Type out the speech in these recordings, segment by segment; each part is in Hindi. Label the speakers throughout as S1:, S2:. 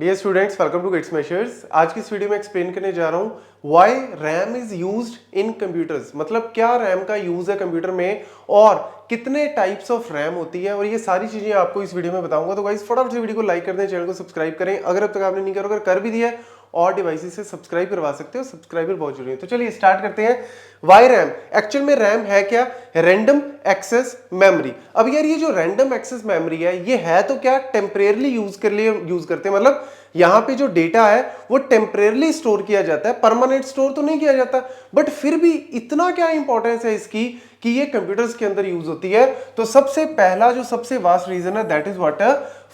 S1: Dear students, welcome to Gate Smashers. आज की इस वीडियो में एक्सप्लेन करने जा रहा हूं why RAM is used in computers. मतलब क्या रैम का यूज है कंप्यूटर में और कितने टाइप्स ऑफ रैम होती है, और ये सारी चीजें आपको इस वीडियो में बताऊंगा। तो गाइस फटाफट से वीडियो को लाइक कर दें, चैनल को सब्सक्राइब करें अगर अब तक आपने नहीं करा। अगर कर भी दिया है और डिवाइसेस से सब्सक्राइब करवा सकते हो, सब्सक्राइबर बहुत जरूरी है। तो चलिए स्टार्ट करते हैं। वाई रैम, एक्चुअल में रैम है क्या? Random access memory. अब यार ये जो रैंडम एक्सेस मेमोरी है ये है तो क्या? टेम्परेरली यूज कर लिए यूज करते हैं। मतलब यहां पे जो डेटा है वो टेम्परेरली स्टोर किया जाता है, परमानेंट स्टोर तो नहीं किया जाता। बट फिर भी इतना क्या इंपॉर्टेंस है इसकी कि ये कंप्यूटर्स के अंदर यूज होती है। तो सबसे पहला जो सबसे वास्ट रीजन है that is what?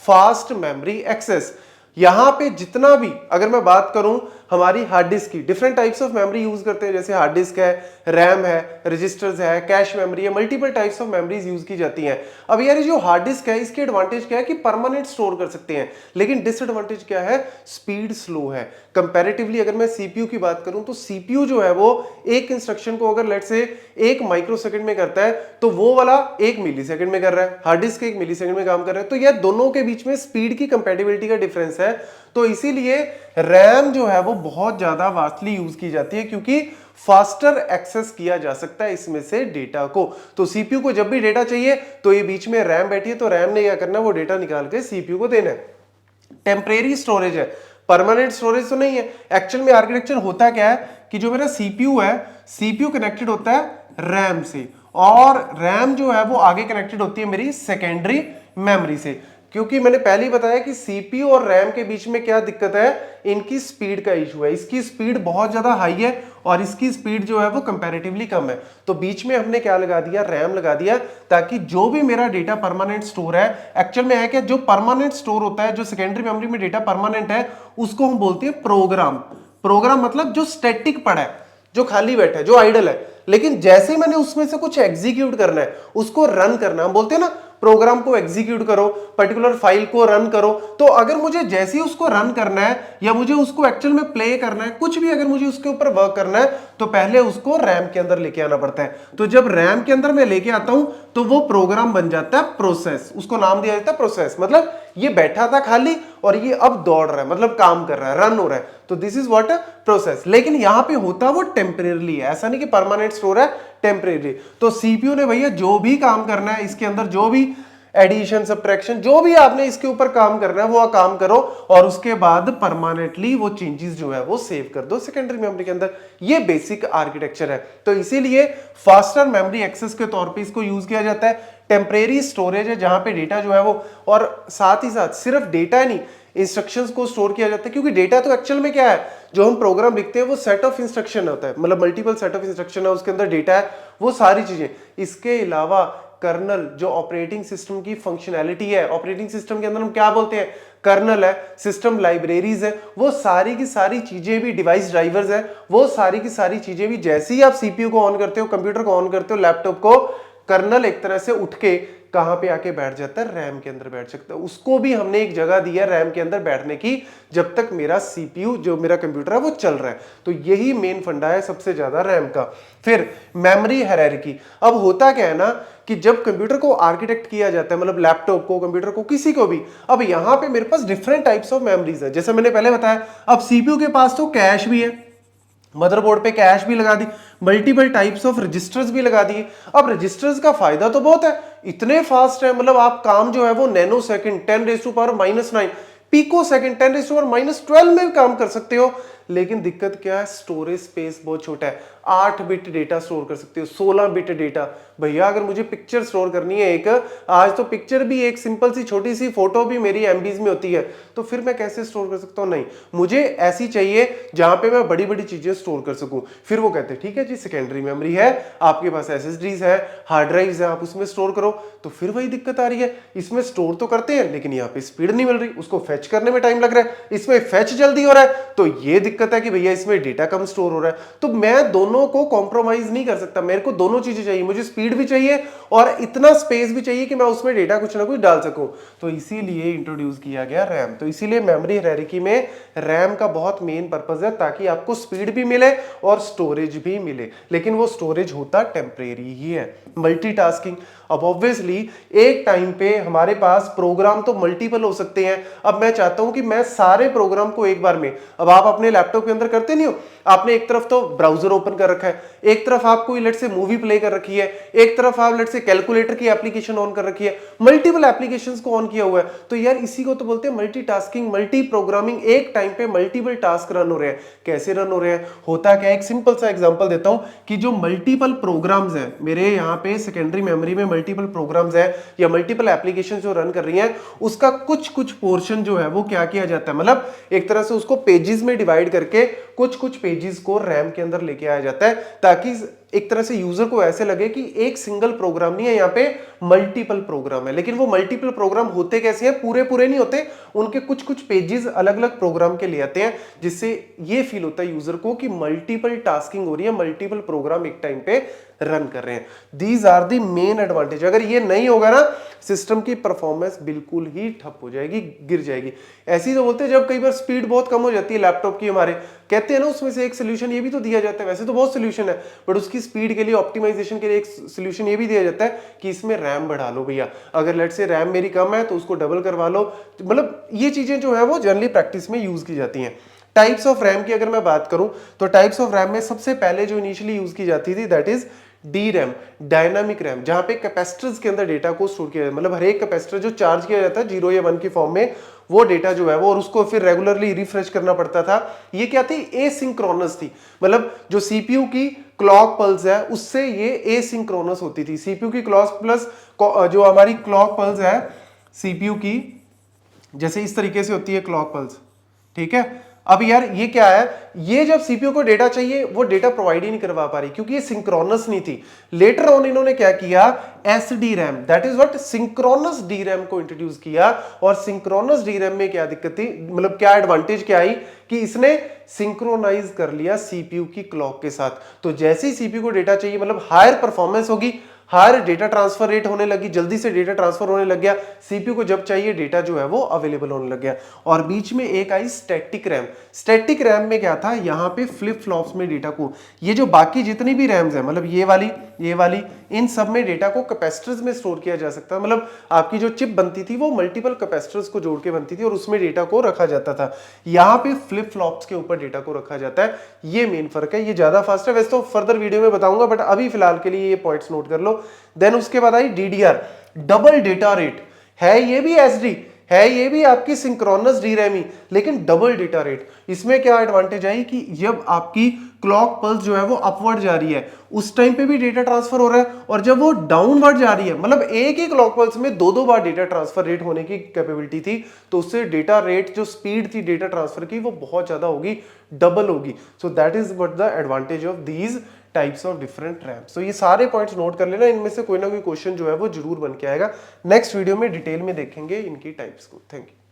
S1: Fast memory access. यहां पे जितना भी अगर मैं बात करूं हमारी हार्ड डिस्क की, different types of memory use करते हैं। जैसे हार्ड डिस्क है, रैम है, रजिस्टर्स है, कैश मेमोरी है, multiple types of memories use की जाती हैं। अब यार ये जो हार्ड डिस्क है इसके एडवांटेज क्या है कि परमानेंट स्टोर कर सकते हैं, लेकिन डिसएडवांटेज क्या है? स्पीड स्लो है कंपैरेटिवली। अगर मैं सीपीयू की बात करूं तो सीपीयू जो है वो एक इंस्ट्रक्शन को अगर लेट से 1 माइक्रोसेकंड में करता है तो वो वाला 1 मिलीसेकंड में कर रहा है, हार्ड डिस्क 1 मिलीसेकंड में काम कर रहा है। तो यार दोनों के बीच में स्पीड की कंपैटिबिलिटी का डिफरेंस है। तो इसीलिए रैम जो है वो बहुत ज्यादा वास्टली यूज की जाती है, क्योंकि फास्टर एक्सेस किया जा सकता है इसमें से डेटा को। तो सीपीयू को जब भी डेटा चाहिए तो ये बीच में रैम बैठी है, तो रैम ने क्या करना है? वो डेटा निकाल के सीपीयू को देना है। टेम्परेरी स्टोरेज है, परमानेंट स्टोरेज तो नहीं है। एक्चुअल में आर्किटेक्चर होता क्या है कि जो मेरा सीपीयू है, सीपीयू कनेक्टेड होता है रैम से, और रैम जो है वो आगे कनेक्टेड होती है मेरी सेकेंडरी मेमोरी से। क्योंकि मैंने पहले ही बताया कि सीपीयू और रैम के बीच में क्या दिक्कत है? इनकी स्पीड का इशू है। इसकी स्पीड बहुत ज्यादा हाई है और इसकी स्पीड जो है वो कंपैरेटिवली कम है। तो बीच में हमने क्या लगा दिया? रैम लगा दिया, ताकि जो भी मेरा डेटा परमानेंट स्टोर है, एक्चुअल में है क्या, जो परमानेंट स्टोर होता है, जो सेकेंडरी मेमोरी में डेटा परमानेंट है, उसको हम बोलते हैं प्रोग्राम। प्रोग्राम मतलब जो स्टैटिक पड़ा है, जो खाली बैठा है, जो आइडल है, लेकिन जैसे ही मैंने उसमें से कुछ एग्जीक्यूट करना है, उसको रन करना, हम बोलते हैं ना प्रोग्राम को एग्जीक्यूट करो, पर्टिकुलर फाइल को रन करो। तो अगर मुझे जैसे ही उसको रन करना है या मुझे उसको एक्चुअल में प्ले करना है, कुछ भी अगर मुझे उसके ऊपर वर्क करना है, तो पहले उसको रैम के अंदर लेके आना पड़ता है। तो जब रैम के अंदर मैं लेके आता हूं तो वो प्रोग्राम बन जाता है प्रोसेस। उसको नाम दिया जाता है प्रोसेस। मतलब ये बैठा था खाली और ये अब दौड़ रहा है, मतलब काम कर रहा है, रन हो रहा है। तो दिस इज व्हाट? प्रोसेस। लेकिन यहां पे होता वो टेम्परेरली है, ऐसा नहीं कि परमानेंट स्टोर है, टेम्परेरी। तो सीपीयू ने भैया जो भी काम करना है इसके अंदर, जो भी एडिशन सब्ट्रैक्शन, जो भी आपने इसके ऊपर काम करना है वो काम करो, और उसके बाद परमानेंटली वो चेंजेस जो है वो सेव कर दो सेकेंडरी मेमोरी के अंदर। ये बेसिक आर्किटेक्चर है। तो इसीलिए फास्टर मेमोरी एक्सेस के तौर पे इसको यूज किया जाता है। टेम्परेरी स्टोरेज है जहां पे डेटा जो है वो, और साथ ही साथ सिर्फ डेटा नहीं, इंस्ट्रक्शंस को स्टोर किया जाता है। क्योंकि डेटा तो एक्चुअल में क्या है, जो हम प्रोग्राम लिखते हैं वो सेट ऑफ इंस्ट्रक्शन होता है, मतलब मल्टीपल सेट ऑफ इंस्ट्रक्शन है, उसके अंदर डेटा है, वो सारी चीजें। इसके अलावा कर्नल, जो ऑपरेटिंग सिस्टम की फंक्शनैलिटी है, ऑपरेटिंग सिस्टम के अंदर हम क्या बोलते हैं? कर्नल है, सिस्टम लाइब्रेरीज है, वो सारी की सारी चीजें भी, डिवाइस ड्राइवर्स है, वो सारी की सारी चीजें भी, जैसे ही आप सीपीयू को ऑन करते हो, कंप्यूटर को ऑन करते हो, लैपटॉप को, कर्नल एक तरह से उठ के कहां पे आके बैठ जाता है? रैम के अंदर बैठ सकता है। उसको भी हमने एक जगह दी है रैम के अंदर बैठने की, जब तक मेरा सीपीयू, जो मेरा कंप्यूटर है, वो चल रहा है। तो यही मेन फंडा है सबसे ज्यादा रैम का। फिर मेमोरी हायरार्की। अब होता क्या है ना कि जब कंप्यूटर को आर्किटेक्ट किया जाता है, मतलब लैपटॉप को, कंप्यूटर को, किसी को भी, अब यहां पे मेरे पास डिफरेंट टाइप्स ऑफ मेमोरीज है। जैसे मैंने पहले बताया, अब सीपीयू के पास तो कैश भी है, मदरबोर्ड पे कैश भी लगा दी, मल्टीपल टाइप्स ऑफ रजिस्टर्स भी लगा दिए। अब रजिस्टर्स का फायदा तो बहुत है, इतने फास्ट है, मतलब आप काम जो है वो नैनो सेकंड, 10⁻⁻⁹ पिको सेकंड, 10⁻⁻12 में भी काम कर सकते हो। लेकिन दिक्कत क्या है? स्टोरेज स्पेस बहुत छोटा है। 8 बिट डेटा स्टोर कर सकते हो, 16 बिट डेटा। भैया अगर मुझे पिक्चर स्टोर करनी है एक, आज तो पिक्चर भी एक सिंपल सी छोटी सी फोटो भी मेरी एमबीज में होती है, तो फिर मैं कैसे स्टोर कर सकता हूं? नहीं, मुझे ऐसी चाहिए जहां पे मैं बड़ी बड़ी चीजें स्टोर कर सकूं। फिर वो कहते हैं ठीक है जी, सेकेंडरी मेमोरी है, आपके पास एसएसडीज है, हार्ड ड्राइव्स है, आप उसमें स्टोर करो। तो फिर वही दिक्कत आ रही है, इसमें स्टोर तो करते हैं लेकिन यहाँ पे स्पीड नहीं मिल रही, उसको फेच करने में टाइम लग रहा है, इसमें फेच जल्दी हो रहा है, तो ये दिक्कत है कि भैया इसमें डेटा कम स्टोर हो रहा है, तो मैं दोनों को कॉम्प्रोमाइज नहीं कर सकता, मेरे को दोनों चीजें चाहिए, मुझे स्पीड भी चाहिए और इतना स्पेस भी चाहिए कि मैं उसमें डेटा कुछ ना कुछ डाल सकूं। तो इसीलिए इंट्रोड्यूस किया गया रैम। तो इसीलिए मेमोरी हायरार्की में रैम का बहुत मेन पर्पस है, ताकि आपको स्पीड भी मिले और स्टोरेज भी मिले, लेकिन वो स्टोरेज होता टेम्परेरी ही है। मल्टीटास्किंग, अब ऑब्वियसली एक टाइम पे हमारे पास प्रोग्राम तो मल्टीपल हो सकते हैं। अब मैं चाहता हूं कि मैं सारे प्रोग्राम को एक बार में, अब आप अपने लैपटॉप के अंदर करते नहीं हो, आपने एक तरफ तो ब्राउजर ओपन कर रखा है, एक तरफ आप कोई लेट से मूवी प्ले कर रखी है, एक तरफ आप लेट से कैलकुलेटर की एप्लीकेशन ऑन कर रखी है, मल्टीपल एप्लीकेशंस को ऑन किया हुआ है। तो यार इसी को तो बोलते हैं मल्टीटास्किंग, मल्टी प्रोग्रामिंग। एक टाइम पे मल्टीपल टास्क रन हो रहे हैं। कैसे रन हो रहे हैं, होता क्या है, एक सिंपल सा एग्जांपल देता हूं कि जो मल्टीपल प्रोग्राम्स हैं मेरे यहाँ पे सेकेंडरी मेमोरी में, मल्टीपल प्रोग्राम्स है या मल्टीपल एप्लीकेशन जो रन कर रही हैं, उसका कुछ कुछ पोर्शन जो है वो क्या किया जाता है, मतलब एक तरह से उसको पेजेस में डिवाइड करके कुछ कुछ पेजेस को रैम के अंदर लेके आया जाता है, ताकि एक तरह से यूजर को ऐसे लगे कि एक सिंगल प्रोग्राम नहीं है, यहाँ पे मल्टीपल प्रोग्राम है। लेकिन वो मल्टीपल प्रोग्राम होते कैसे हैं, पूरे पूरे नहीं होते, उनके कुछ कुछ पेजेस अलग अलग प्रोग्राम के ले आते हैं, जिससे ये फील होता है यूजर को कि मल्टीपल टास्किंग हो रही है, मल्टीपल प्रोग्राम एक टाइम पे रन कर रहे हैं। These are the main advantage. अगर ये नहीं होगा ना, सिस्टम की परफॉर्मेंस बिल्कुल ही ठप हो जाएगी, गिर जाएगी। ऐसी तो बोलते हैं जब कई बार स्पीड बहुत कम हो जाती है लैपटॉप की हमारे, कहते हैं ना उसमें से एक सोल्यूशन ये भी तो दिया जाता है, वैसे तो बहुत सोल्यूशन है, बट उसकी स्पीड के लिए, ऑप्टिमाइजेशन के लिए एक सोल्यूशन ये भी दिया जाता है कि इसमें रैम बढ़ा लो भैया। अगर लेट से रैम मेरी कम है तो उसको डबल करवा लो। मतलब ये चीजें जो है वो जनरली प्रैक्टिस में यूज की जाती हैं। टाइप्स ऑफ रैम की अगर मैं बात करूं तो टाइप्स ऑफ रैम में सबसे पहले जो इनिशियली यूज की जाती थी that is D RAM, dynamic RAM, जहां पे कैपेसिटर्स के अंदर डेटा को स्टोर किया जाता है। मतलब हर एक कैपेसिटर जो चार्ज किया जाता है 0 या 1 की फॉर्म में, वो डेटा जो है वो, और उसको फिर रेगुलरली रिफ्रेश करना पड़ता था। ये क्या थी, एसिंक्रोनस थी। मतलब जो सीपीयू की क्लॉक पल्स है उससे ये एसिंक्रोनस होती थी। सीपीयू की क्लॉक प्लस जो हमारी क्लॉक पल्स है सीपीयू की, जैसे इस तरीके से होती है क्लॉक पल्स, ठीक है। अब यार ये क्या है, ये जब सीपीयू को डेटा चाहिए वो डेटा प्रोवाइड ही नहीं करवा पा रही, क्योंकि ये सिंक्रोनस नहीं थी। लेटर ऑन इन्होंने क्या किया, SD RAM, that is what, synchronous D RAM को इंट्रोड्यूस किया। और सिंक्रोनस डी रैम में क्या दिक्कत थी, मतलब क्या एडवांटेज क्या आई, कि इसने सिंक्रोनाइज कर लिया सीपीयू की क्लॉक के साथ। तो जैसे ही सीपीयू को डेटा चाहिए, मतलब हायर परफॉर्मेंस होगी, हायर डेटा ट्रांसफर रेट होने लगी, जल्दी से डेटा ट्रांसफर होने लग गया, सीपीयू को जब चाहिए डेटा जो है वो अवेलेबल होने लग गया। और बीच में एक I static RAM. Static RAM में क्या था, यहाँ पे फ्लिप फ्लॉप्स में डेटा को, ये जो बाकी जितनी भी रैम्स है, मतलब ये वाली, इन सब में डेटा को कैपेसिटर्स में स्टोर किया जा सकता है। मतलब आपकी जो चिप बनती थी वो मल्टीपल कैपेसिटर्स को जोड़ के बनती थी और उसमें डेटा को रखा जाता था। यहाँ पे फ्लिप फ्लॉप्स के ऊपर डेटा को रखा जाता है। ये मेन फर्क है, ये ज्यादा फास्ट है। वैसे तो फर्दर वीडियो में बताऊंगा, बट अभी फिलहाल के लिए ये पॉइंट्स नोट कर लो। देन उसके बाद आई डीडीआर, डबल डेटा रेट है, ये भी एसडी है, ये भी आपकी सिंक्रोनस डीरैमी, लेकिन डबल डेटा रेट। इसमें क्या एडवांटेज आई कि जब आपकी क्लॉक पल्स जो है वो अपवर्ड जा रही है, उस टाइम पे भी डेटा ट्रांसफर हो रहा है, और जब वो डाउनवर्ड जा रही है, मतलब एक ही क्लॉक पल्स में दो बार डेटा ट्रांसफर रेट होने की कैपेबिलिटी थी, तो उससे डेटा रेट, जो स्पीड थी डेटा ट्रांसफर की, वो बहुत ज्यादा होगी, डबल होगी। So that is what the advantage of these types of different RAMs. तो ये सारे पॉइंट्स नोट कर लेना, इनमें से कोई ना कोई क्वेश्चन जो है वो जरूर बन के आएगा। नेक्स्ट वीडियो में डिटेल में देखेंगे इनकी टाइप्स को। Thank you.